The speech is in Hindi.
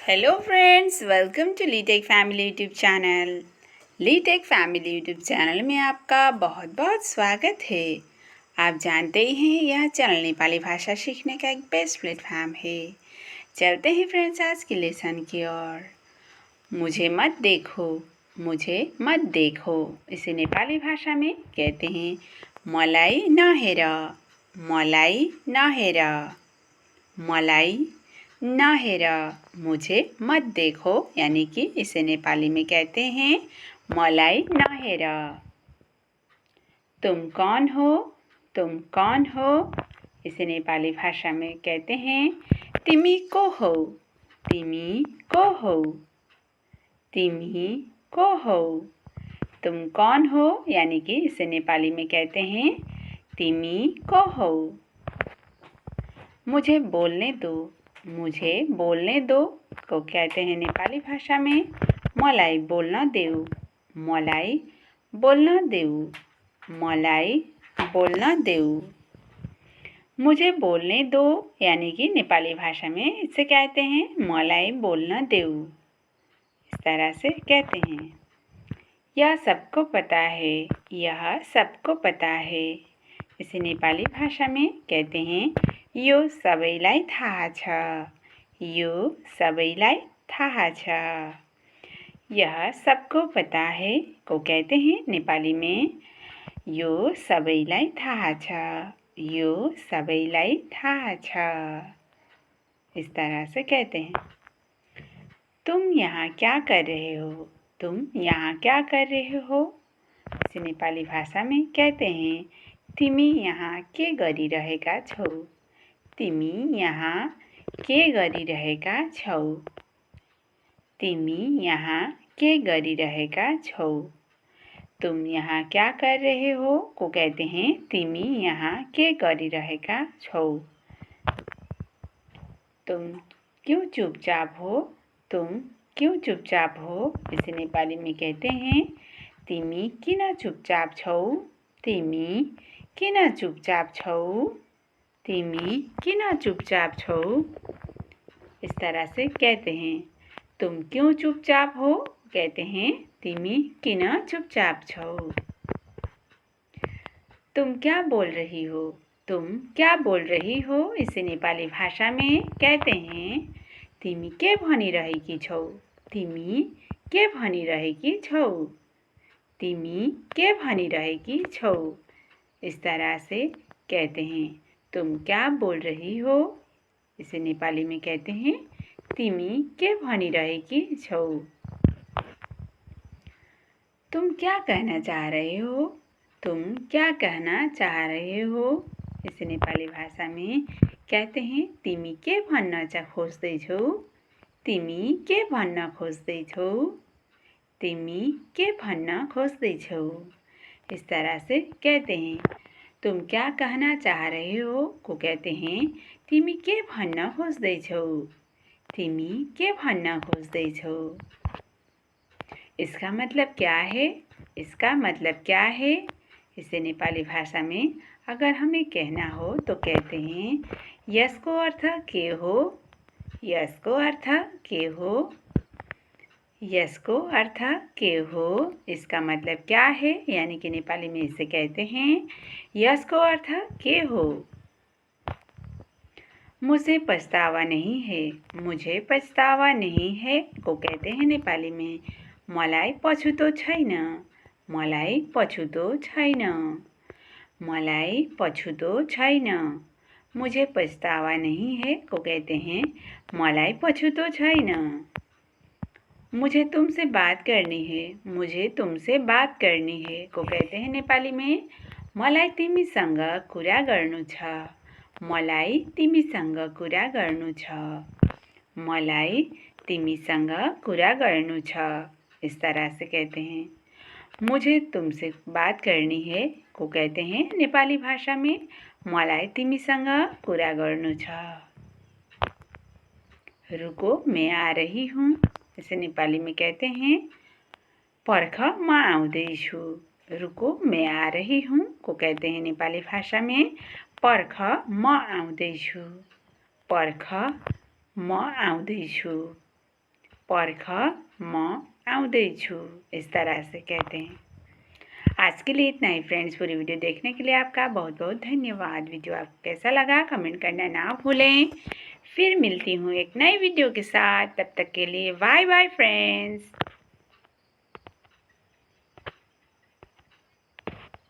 Hello friends, welcome to Leetech family YouTube channel. Leetech family YouTube channel में आपका बहुत बहुत स्वागत है। आप जानते ही हैं यह चैनल नेपाली भाषा सीखने का एक बेस्ट प्लेटफॉर्म है। चलते हैं फ्रेंड्स आज की लेसन की ओर। मुझे मत देखो, मुझे मत देखो, इसे नेपाली भाषा में कहते हैं मलाई नहेर, मलाई नहेर, मलाई नहेर, मुझे मत देखो, यानी कि इसे नेपाली में कहते हैं मलाई नहेर। तुम कौन हो, तुम कौन हो, इसे नेपाली भाषा में कहते हैं तिमी को हो, तिमी को हो, तिमी को हो। तुम कौन हो, यानी कि इसे नेपाली में कहते हैं तिमी को हो। मुझे बोलने दो, मुझे बोलने दो को कहते हैं नेपाली भाषा में मलाई बोल्न देऊ, मलाई बोल्न देऊ, मलाई बोल्न देऊ। मुझे बोलने दो, यानी कि नेपाली भाषा में इसे कहते हैं मलाई बोल्न देऊ। इस तरह से कहते हैं। यह सबको पता है, यह सबको पता है, इसे नेपाली भाषा में कहते हैं यो सबैलाई थाहा छ, यो सबैलाई थाहा छ। यह सबको पता है को कहते हैं नेपाली में यो सबैलाई थाहा छ, यो सबैलाई थाहा छ। इस तरह से कहते हैं। तुम यहाँ क्या कर रहे हो, तुम यहाँ क्या कर रहे हो, इसे नेपाली भाषा में कहते हैं तिमी यहाँ के गरिरहेका छौ, तिमी यहाँ के गरिरहेका छौ, तिमी यहाँ के गरिरहेका छौ। तुम यहाँ क्या कर रहे हो को कहते हैं तिमी यहाँ के गरिरहेका छौ। तुम क्यों चुपचाप हो, तुम क्यों चुपचाप हो, इसे नेपाली में कहते हैं तिमी किन चुपचाप छौ, तिमी किन चुपचाप छौ, तिमी किन चुपचाप छौ। इस तरह से कहते हैं। तुम क्यों चुपचाप हो कहते हैं तिमी किन चुपचाप छौ। तुम क्या बोल रही हो, तुम क्या बोल रही हो, इसे नेपाली भाषा में कहते हैं तिमी के भनिरहेकी छौ, तिमी के भनिरहेकी छौ, तिमी के भनिरहेकी छौ। इस तरह से कहते हैं। तुम क्या बोल रही हो, इसे नेपाली में कहते हैं तिमी के भनिरहेकी छौ। तुम क्या कहना चाह रहे हो, तुम क्या कहना चाह रहे हो, इसे नेपाली भाषा में कहते हैं तिमी के भन्न खोज्दैछौ, तिमी के भन्न खोज्दैछौ, तिमी के भन्न खोज्दैछौ। इस तरह से कहते हैं। तुम क्या कहना चाह रहे हो को कहते हैं तिमी के भन्न खोज्दैछौ, तिमी के भन्न खोज्दैछौ। इसका मतलब क्या है, इसका मतलब क्या है, इसे नेपाली भाषा में अगर हमें कहना हो तो कहते हैं यसको अर्थ के हो, यसको अर्थ के हो, यसको अर्थ के हो। इसका मतलब क्या है, यानी कि नेपाली में इसे कहते हैं यसको अर्थ के हो। मुझे पछतावा नहीं है, मुझे पछतावा नहीं है को कहते हैं नेपाली में मलाई पछुतो छैन, मलाई पछुतो छैन, मलाई पछुतो छैन। मुझे पछतावा नहीं है को कहते हैं मलाई पछुतो छैन। मुझे तुमसे बात करनी है, मुझे तुमसे बात करनी है को कहते हैं नेपाली में मलाई तिमीसँग कुरा गर्नु छ, मलाई तिमीसँग कुरा गर्नु छ, मलाई तिमीसँग कुरा गर्नु छ। इस तरह से कहते हैं। मुझे तुमसे बात करनी है को कहते हैं नेपाली भाषा में मलाई तिमीसँग कुरा गर्नु छ। रुको मैं आ रही हूँ, इसे नेपाली में कहते हैं पर्ख म आउँदैछु। रुको मैं आ रही हूँ को कहते हैं नेपाली भाषा में पर्ख म आउँदैछु, पर्ख म आउँदैछु। पर्ख म आउँदैछु। इस तरह से कहते हैं। आज के लिए इतना ही फ्रेंड्स। पूरी वीडियो देखने के लिए आपका बहुत बहुत धन्यवाद। वीडियो आपको कैसा लगा कमेंट करना ना भूलें। फिर मिलती हूँ एक नई वीडियो के साथ। तब तक के लिए बाय बाय फ्रेंड्स।